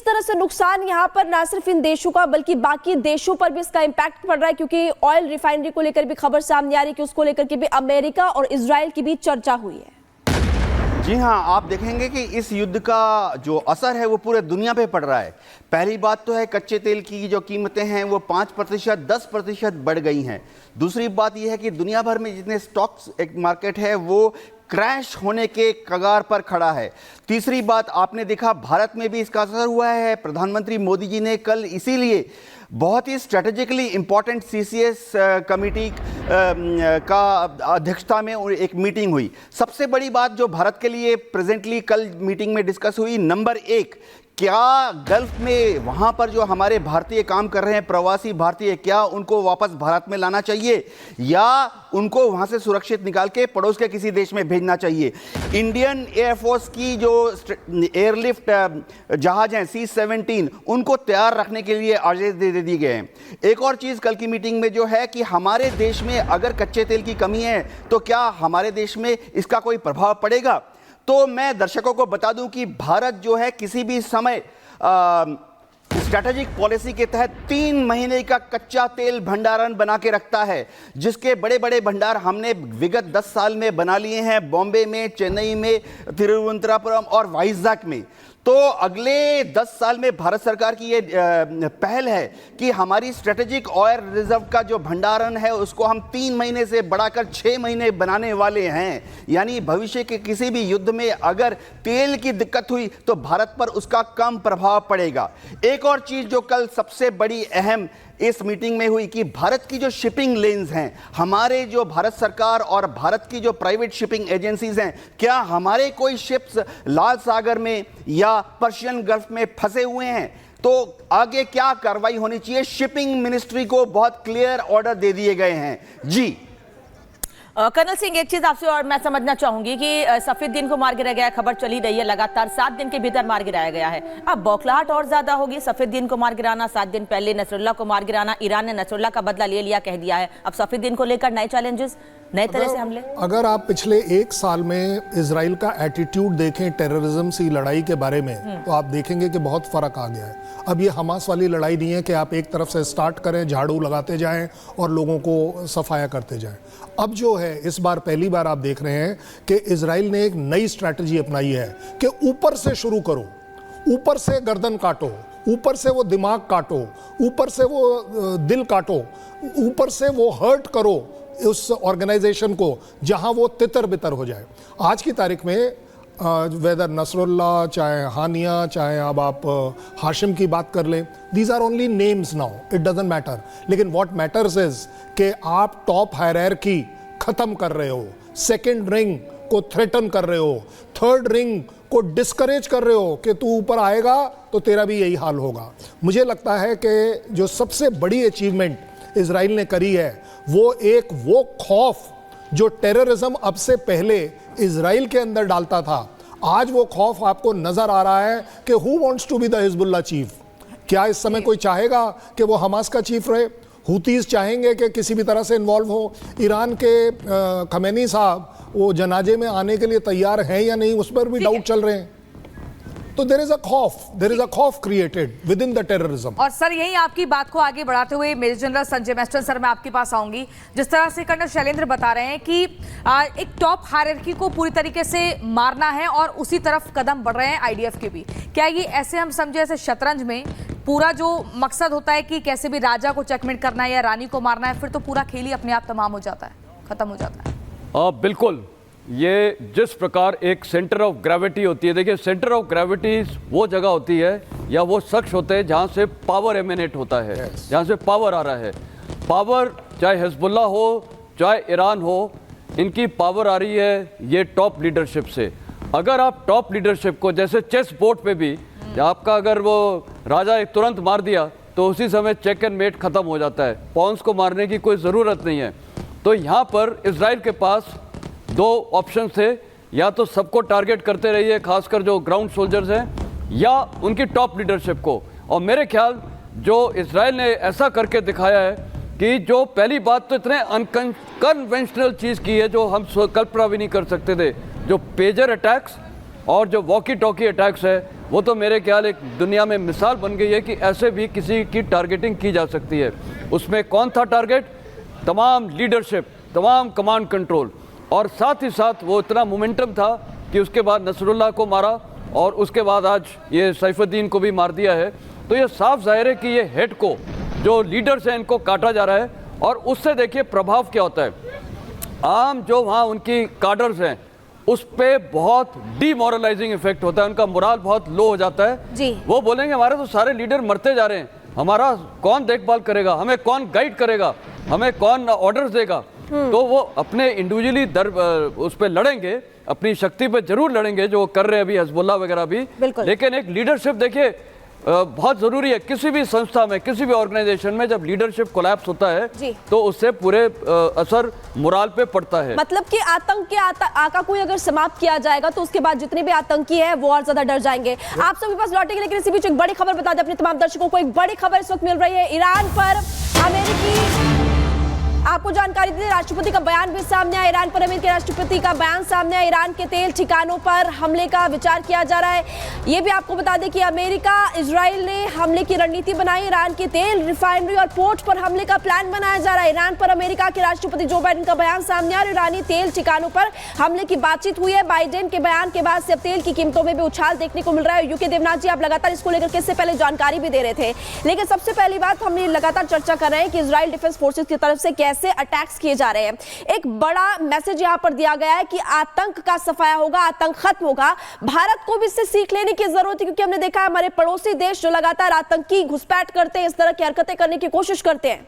तरह से नुकसान यहाँ पर ना सिर्फ इन देशों का बल्कि बाकी देशों पर भी इसका इम्पैक्ट पड़ रहा है, क्योंकि ऑयल रिफाइनरी को लेकर भी खबर सामने आ रही है कि उसको लेकर के भी अमेरिका और इजराइल की बीच चर्चा हुई है। जी हाँ, आप देखेंगे कि इस युद्ध का जो असर है वो पूरे दुनिया पे पड़ रहा है। पहली बात तो है कच्चे तेल की जो कीमतें हैं वो 5% 10% बढ़ गई हैं। दूसरी बात यह है कि दुनिया भर में जितने स्टॉक्स एक मार्केट है वो क्रैश होने के कगार पर खड़ा है। तीसरी बात आपने देखा भारत में भी इसका असर हुआ है। प्रधानमंत्री मोदी जी ने कल इसीलिए बहुत ही स्ट्रेटेजिकली इंपॉर्टेंट सीसीएस कमेटी का अध्यक्षता में एक मीटिंग हुई। सबसे बड़ी बात जो भारत के लिए प्रेजेंटली कल मीटिंग में डिस्कस हुई, नंबर 1, क्या गल्फ में वहाँ पर जो हमारे भारतीय काम कर रहे हैं प्रवासी भारतीय, क्या उनको वापस भारत में लाना चाहिए या उनको वहाँ से सुरक्षित निकाल के पड़ोस के किसी देश में भेजना चाहिए। इंडियन एयरफोर्स की जो एयरलिफ्ट जहाज हैं C-17 उनको तैयार रखने के लिए आदेश दे दिए गए हैं। एक और चीज़ कल की मीटिंग में जो है कि हमारे देश में अगर कच्चे तेल की कमी है तो क्या हमारे देश में इसका कोई प्रभाव पड़ेगा। तो मैं दर्शकों को बता दूं कि भारत जो है किसी भी समय स्ट्रैटेजिक पॉलिसी के तहत 3 महीने का कच्चा तेल भंडारण बना के रखता है, जिसके बड़े बड़े भंडार हमने विगत 10 साल में बना लिए हैं, बॉम्बे में, चेन्नई में, तिरुवनंतपुरम और वाइजैक में। तो अगले 10 साल में भारत सरकार की ये पहल है कि हमारी स्ट्रेटेजिक ऑयल रिजर्व का जो भंडारण है उसको हम 3 महीने से बढ़ाकर 6 महीने बनाने वाले हैं। यानी भविष्य के किसी भी युद्ध में अगर तेल की दिक्कत हुई तो भारत पर उसका कम प्रभाव पड़ेगा। एक और चीज जो कल सबसे बड़ी अहम इस मीटिंग में हुई कि भारत की जो शिपिंग लेन्स हैं, हमारे जो भारत सरकार और भारत की जो प्राइवेट शिपिंग एजेंसीज हैं, क्या हमारे कोई शिप्स लाल सागर में या पर्शियन गल्फ में फंसे हुए हैं तो आगे क्या कार्रवाई होनी चाहिए। शिपिंग मिनिस्ट्री को बहुत क्लियर ऑर्डर दे दिए गए हैं। जी कर्नल सिंह, एक चीज आपसे और मैं समझना चाहूंगी कि सफीउद्दीन को मार गिराया गया, खबर चली रही है लगातार, 7 दिन के भीतर मार गिराया गया है। अब बौखलाहट और ज्यादा होगी। सफीउद्दीन को मार गिराना, 7 दिन पहले नसरुल्लाह को मार गिराना, ईरान ने नसरुल्लाह का बदला ले लिया कह दिया है। अब सफीउद्दीन को लेकर नए चैलेंजेस, नए तरह से हमले। अगर आप पिछले 1 साल में इजराइल का एटीट्यूड देखें टेररिज्म से लड़ाई के बारे में तो आप देखेंगे कि बहुत फर्क आ गया है। अब ये हमास वाली लड़ाई नहीं है कि आप एक तरफ से स्टार्ट करें, झाड़ू लगाते जाएं और लोगों को सफाया करते जाएं। अब जो है इस बार पहली बार आप देख रहे हैं कि इजराइल ने एक नई स्ट्रैटेजी अपनाई है कि ऊपर से शुरू करो, ऊपर से गर्दन काटो, ऊपर से वो दिमाग काटो, ऊपर से वो दिल काटो, ऊपर से वो हर्ट करो उस ऑर्गेनाइजेशन को जहां वो तितर बितर हो जाए। आज की तारीख में वेदर नसरुल्लाह, चाहे हानिया, चाहे अब आप हाशिम की बात कर लें, these are only names now, it doesn't matter. लेकिन व्हाट मैटर्स इज कि आप टॉप हायरार्की खत्म कर रहे हो, सेकंड रिंग को थ्रेटन कर रहे हो, थर्ड रिंग को डिस्करेज कर रहे हो कि तू ऊपर आएगा तो तेरा भी यही हाल होगा। मुझे लगता है कि जो सबसे बड़ी अचीवमेंट इजराइल ने करी है वो खौफ जो टेररिज्म अब से पहले इजराइल के अंदर डालता था, आज वो खौफ आपको नजर आ रहा है कि who wants to be the Hezbollah chief. क्या इस समय कोई चाहेगा कि वो हमास का चीफ रहे? हुतीज चाहेंगे कि किसी भी तरह से इन्वॉल्व हो? ईरान के खमेनी साहब वो जनाजे में आने के लिए तैयार हैं या नहीं, उस पर भी डाउट चल रहे हैं। तो देयर इज अ खौफ created within the terrorism. और सर यही आपकी बात को आगे बढ़ाते हुए मेजर जनरल संजय मेस्टर सर, मैं आपके पास आऊंगी। जिस तरह से कर्नल शैलेंद्र बता रहे हैं कि एक टॉप हायरार्की को पूरी तरीके से मारना है और उसी तरफ कदम बढ़ रहे हैं आईडीएफ के भी, क्या ये ऐसे हम समझे ऐसे शतरंज में पूरा जो मकसद होता है कि कैसे भी राजा को चेकमेट करना है या रानी को मारना है, फिर तो पूरा खेल ही अपने आप तमाम हो जाता है, खत्म हो जाता है। बिल्कुल, ये जिस प्रकार एक सेंटर ऑफ ग्रेविटी होती है, देखिए सेंटर ऑफ ग्रेविटी वो जगह होती है या वो शख्स होते हैं जहाँ से पावर एमिनेट होता है, जहाँ से पावर आ रहा है। पावर चाहे हिजबुल्लाह हो चाहे ईरान हो, इनकी पावर आ रही है ये टॉप लीडरशिप से। अगर आप टॉप लीडरशिप को, जैसे चेस बोर्ड पे भी आपका अगर वो राजा एक तुरंत मार दिया तो उसी समय चेक एंड मेट खत्म हो जाता है, पॉन्स को मारने की कोई ज़रूरत नहीं है। तो यहाँ पर इजराइल के पास 2 ऑप्शन थे, या तो सबको टारगेट करते रहिए, खासकर जो ग्राउंड सोल्जर्स हैं, या उनकी टॉप लीडरशिप को। और मेरे ख्याल जो इजराइल ने ऐसा करके दिखाया है कि जो पहली बात तो इतने अनकन्वेंशनल चीज़ की है जो हम कल्पना भी नहीं कर सकते थे, जो पेजर अटैक्स और जो वॉकी टॉकी अटैक्स है वो तो मेरे ख्याल एक दुनिया में मिसाल बन गई है कि ऐसे भी किसी की टारगेटिंग की जा सकती है। उसमें कौन था टारगेट? तमाम लीडरशिप, तमाम कमांड कंट्रोल, और साथ ही साथ वो इतना मोमेंटम था कि उसके बाद नसरुल्लाह को मारा और उसके बाद आज ये सैफुद्दीन को भी मार दिया है। तो ये साफ जाहिर है कि ये हेड को, जो लीडर्स हैं, इनको काटा जा रहा है। और उससे देखिए प्रभाव क्या होता है। आम जो वहाँ उनकी काडर्स हैं उस पे बहुत डीमोरलाइजिंग इफेक्ट होता है, उनका मोराल बहुत लो हो जाता है जी। वो बोलेंगे हमारे तो सारे लीडर मरते जा रहे हैं, हमारा कौन देखभाल करेगा, हमें कौन गाइड करेगा, हमें कौन ऑर्डर्स देगा। तो वो अपने इंडिविजुअली उस पर लड़ेंगे, अपनी शक्ति पे जरूर लड़ेंगे, जो कर रहे हैं अभी हिजबुल्ला वगैरह भी। लेकिन एक लीडरशिप देखिए बहुत जरूरी है। किसी भी संस्था में, किसी भी ऑर्गेनाइजेशन में जब लीडरशिप कोलैप्स होता है तो उससे पूरे असर मोराल पे पड़ता है। मतलब कि आतंक के आका को अगर समाप्त किया जाएगा तो उसके बाद जितने भी आतंकी है वो और ज्यादा डर जाएंगे। आप सभी पास लौटेंगे, लेकिन इसी बीच एक बड़ी खबर बता दें अपने तमाम दर्शकों को। एक बड़ी खबर इस वक्त मिल रही है ईरान पर। अमेरिकी, आपको जानकारी दी, राष्ट्रपति का बयान भी सामने आया। ईरान पर अमेरिकी राष्ट्रपति का बयान सामने आया। ईरान के तेल ठिकानों पर हमले का विचार किया जा रहा है। यह भी आपको बता दें कि अमेरिका, इजराइल ने हमले की रणनीति बनाई। ईरान के तेल रिफाइनरी और पोर्ट पर हमले का प्लान बनाया जा रहा है। ईरान पर अमेरिका के राष्ट्रपति जो बाइडेन का बयान सामने आया और ईरानी तेल ठिकानों पर हमले की बातचीत हुई है। बाइडेन के बयान के बाद से अब तेल की कीमतों में भी उछाल देखने को मिल रहा है। यूके देवनाथ जी, आप लगातार इसको लेकर के इससे पहले जानकारी भी दे रहे थे, लेकिन सबसे पहली बात हमने लगातार चर्चा कर रहे हैं कि इजराइल डिफेंस फोर्सेस की तरफ से कैसे अटैक्स किए जा रहे हैं। एक बड़ा मैसेज यहां पर दिया गया है कि आतंक का सफाया होगा, आतंक खत्म होगा। भारत को भी इससे सीख लेने की जरूरत है, क्योंकि हमने देखा है हमारे पड़ोसी देश जो लगातार आतंकी घुसपैठ करते हैं, इस तरह की हरकतें करने की कोशिश करते हैं।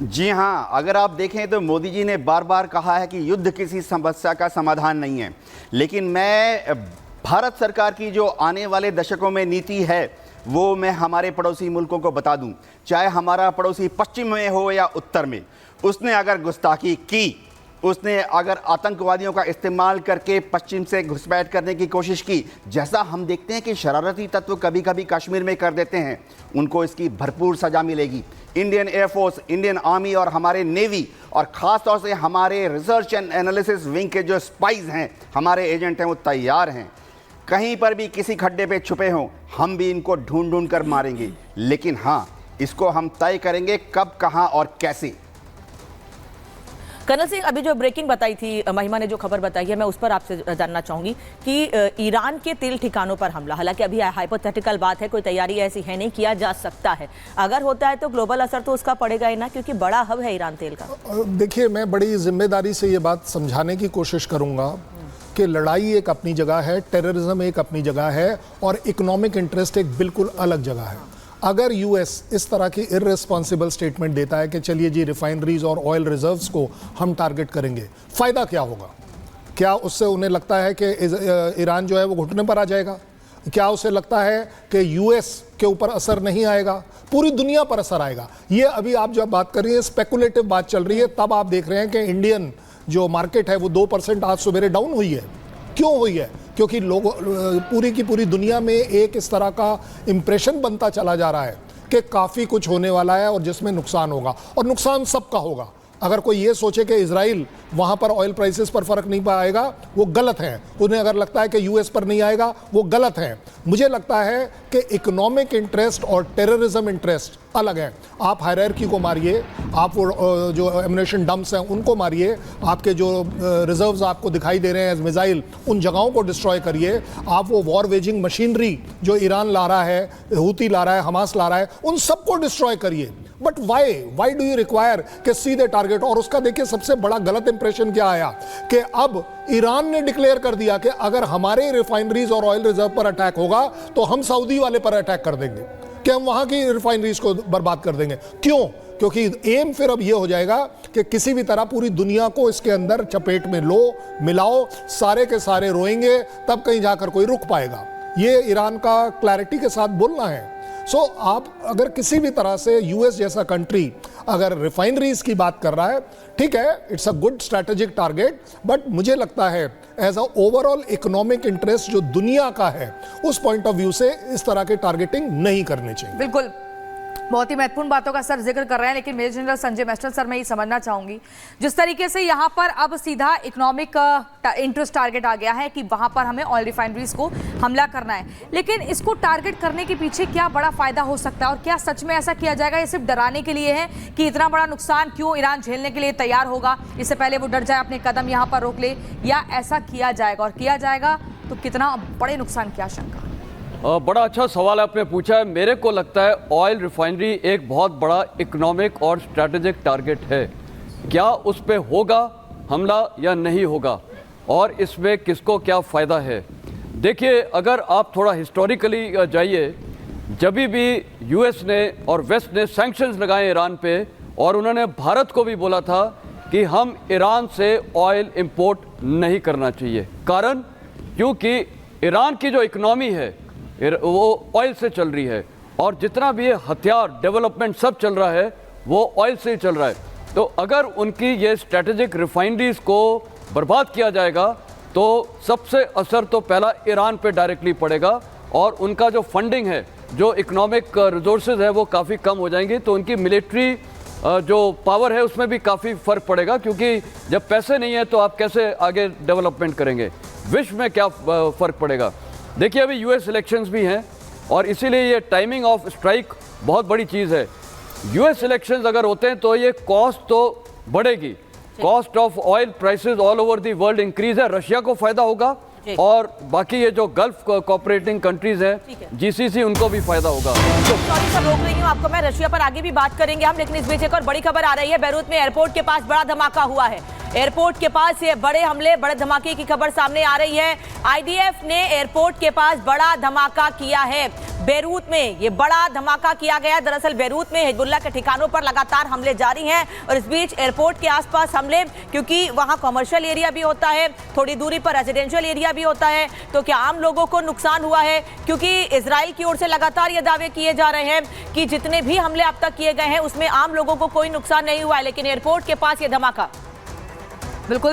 जी हाँ, अगर आप देखें तो मोदी जी ने बार बार कहा है कि युद्ध किसी समस्या का समाधान नहीं है, लेकिन मैं भारत सरकार की जो आने वाले दशकों में नीति है वो मैं हमारे पड़ोसी मुल्कों को बता दूं। चाहे हमारा पड़ोसी पश्चिम में हो या उत्तर में, उसने अगर गुस्ताखी की, उसने अगर आतंकवादियों का इस्तेमाल करके पश्चिम से घुसपैठ करने की कोशिश की, जैसा हम देखते हैं कि शरारती तत्व कभी कभी कश्मीर में कर देते हैं, उनको इसकी भरपूर सजा मिलेगी। इंडियन एयरफोर्स, इंडियन आर्मी और हमारे नेवी और ख़ास तौर से हमारे रिसर्च एंड एनालिसिस विंग के जो स्पाइज हैं, हमारे एजेंट हैं, वो तैयार हैं। कहीं पर भी किसी खड्डे पे छुपे हों, हम भी इनको ढूंढ ढूंढ कर मारेंगे। लेकिन हाँ, इसको हम तय करेंगे कब, कहाँ और कैसे। कर्नल सिंह, अभी जो ब्रेकिंग बताई थी, महिमा ने जो खबर बताई है, मैं उस पर आपसे जानना चाहूंगी कि ईरान के तेल ठिकानों पर हमला, हालांकि अभी हाइपोथेटिकल बात है, कोई तैयारी ऐसी है नहीं, किया जा सकता है। अगर होता है तो ग्लोबल असर तो उसका पड़ेगा ही ना, क्योंकि बड़ा हब है ईरान तेल का। देखिए, मैं बड़ी जिम्मेदारी से ये बात समझाने की कोशिश करूंगा कि लड़ाई एक अपनी जगह है, टेररिज्म एक अपनी जगह है और इकोनॉमिक इंटरेस्ट एक बिल्कुल अलग जगह है। अगर यूएस इस तरह की इररिस्पॉन्सिबल स्टेटमेंट देता है कि चलिए जी रिफाइनरीज और ऑयल रिजर्व्स को हम टारगेट करेंगे, फ़ायदा क्या होगा? क्या उससे उन्हें लगता है कि ईरान जो है वो घुटने पर आ जाएगा? क्या उसे लगता है कि यूएस के ऊपर असर नहीं आएगा? पूरी दुनिया पर असर आएगा। ये अभी आप जब बात कर रही हैं, स्पेकुलेटिव बात चल रही है, तब आप देख रहे हैं कि इंडियन जो मार्केट है वो 2% आज सवेरे डाउन हुई है। क्यों हुई है? क्योंकि लोगों, पूरी की पूरी दुनिया में एक इस तरह का इंप्रेशन बनता चला जा रहा है कि काफ़ी कुछ होने वाला है और जिसमें नुकसान होगा, और नुकसान सबका होगा। अगर कोई ये सोचे कि इजराइल वहाँ पर ऑयल प्राइसेस पर फ़र्क नहीं पाएगा, वो गलत है। उन्हें अगर लगता है कि यूएस पर नहीं आएगा, वो गलत है। मुझे लगता है कि इकोनॉमिक इंटरेस्ट और टेररिज्म इंटरेस्ट अलग है। आप हायरार्की को मारिए, आप वो जो एमुनेशन डंप्स हैं उनको मारिए, आपके जो रिजर्व्स आपको दिखाई दे रहे हैं एज मिसाइल, उन जगहों को डिस्ट्रॉय करिए। आप वो वॉर वेजिंग मशीनरी जो ईरान ला रहा है, हूती ला रहा है, हमास ला रहा है, उन सबको डिस्ट्रॉय करिए। But why do you require कि सीधे टारगेट? और उसका देखिए सबसे बड़ा गलत इंप्रेशन क्या आया कि अब ईरान ने डिक्लेयर कर दिया कि अगर हमारे रिफाइनरीज और ऑयल रिजर्व पर अटैक होगा तो हम सऊदी वाले पर अटैक कर देंगे, कि हम वहां की रिफाइनरीज को बर्बाद कर देंगे। क्यों? क्योंकि एम फिर अब ये हो जाएगा कि किसी भी तरह पूरी दुनिया को इसके अंदर चपेट में लो, मिलाओ, सारे के सारे रोएंगे, तब कहीं जाकर कोई रुक पाएगा। ये ईरान का क्लैरिटी के साथ बोलना है। सो आप अगर किसी भी तरह से यूएस जैसा कंट्री अगर रिफाइनरीज की बात कर रहा है, ठीक है, it's a good strategic target, but मुझे लगता है as a overall economic interest जो दुनिया का है, उस पॉइंट ऑफ व्यू से इस तरह के टारगेटिंग नहीं करनी चाहिए। बिल्कुल। बहुत ही महत्वपूर्ण बातों का सर जिक्र कर रहे हैं, लेकिन मेजर जनरल संजय मैस्टन सर मैं ये समझना चाहूंगी, जिस तरीके से यहाँ पर अब सीधा इकोनॉमिक इंटरेस्ट टारगेट आ गया है कि वहां पर हमें ऑयल रिफाइनरीज को हमला करना है, लेकिन इसको टारगेट करने के पीछे क्या बड़ा फायदा हो सकता है और क्या सच में ऐसा किया जाएगा? ये सिर्फ डराने के लिए है कि इतना बड़ा नुकसान क्यों ईरान झेलने के लिए तैयार होगा, इससे पहले वो डर जाए, अपने कदम यहाँ पर रोक ले, या ऐसा किया जाएगा? और किया जाएगा तो कितना बड़े नुकसान की आशंका? बड़ा अच्छा सवाल आपने पूछा है। मेरे को लगता है ऑयल रिफाइनरी एक बहुत बड़ा इकोनॉमिक और स्ट्रैटेजिक टारगेट है। क्या उस पे होगा हमला या नहीं होगा और इसमें किसको क्या फ़ायदा है? देखिए, अगर आप थोड़ा हिस्टोरिकली जाइए, जब भी यूएस ने और वेस्ट ने सैंक्शंस लगाए ईरान पे और उन्होंने भारत को भी बोला था कि हम ईरान से ऑयल इंपोर्ट नहीं करना चाहिए। कारण क्योंकि ईरान की जो इकोनॉमी है वो ऑयल से चल रही है और जितना भी ये हथियार डेवलपमेंट सब चल रहा है वो ऑयल से ही चल रहा है। तो अगर उनकी ये स्ट्रेटेजिक रिफाइनरीज को बर्बाद किया जाएगा तो सबसे असर तो पहला ईरान पे डायरेक्टली पड़ेगा और उनका जो फंडिंग है, जो इकोनॉमिक रिसोर्सेज है वो काफ़ी कम हो जाएंगे। तो उनकी मिलिट्री जो पावर है उसमें भी काफ़ी फ़र्क पड़ेगा, क्योंकि जब पैसे नहीं है तो आप कैसे आगे डेवलपमेंट करेंगे? विश्व में क्या फ़र्क पड़ेगा? देखिए, अभी यूएस इलेक्शंस भी हैं और इसीलिए ये टाइमिंग ऑफ स्ट्राइक बहुत बड़ी चीज़ है। यूएस इलेक्शंस अगर होते हैं तो ये कॉस्ट तो बढ़ेगी, cost of oil prices all over the world increase है, रशिया को फायदा होगा और बाकी ये जो गल्फ कोऑपरेटिंग कंट्रीज हैं जीसीसी, उनको भी फायदा होगा। सॉरी सर, रोक रही हूँ आपको मैं। रशिया पर आगे भी बात करेंगे हम, लेकिन इस बीच एक और बड़ी खबर आ रही है। बैरूत में एयरपोर्ट के पास बड़ा धमाका हुआ है। एयरपोर्ट के पास ये बड़े हमले, बड़े धमाके की खबर सामने आ रही है। आईडीएफ ने एयरपोर्ट के पास बड़ा धमाका किया है। बैरूत में ये बड़ा धमाका किया गया। दरअसल बैरूत में हिजबुल्लाह के ठिकानों पर लगातार हमले जारी हैं और इस बीच एयरपोर्ट के आसपास हमले, क्योंकि वहां कमर्शियल एरिया भी होता है, थोड़ी दूरी पर रेजिडेंशियल एरिया भी होता है। तो क्या आम लोगों को नुकसान हुआ है? क्योंकि इजराइल की ओर से लगातार ये दावे किए जा रहे हैं कि जितने भी हमले अब तक किए गए हैं उसमें आम लोगों को कोई नुकसान नहीं हुआ है, लेकिन एयरपोर्ट के पास ये धमाका। बिल्कुल।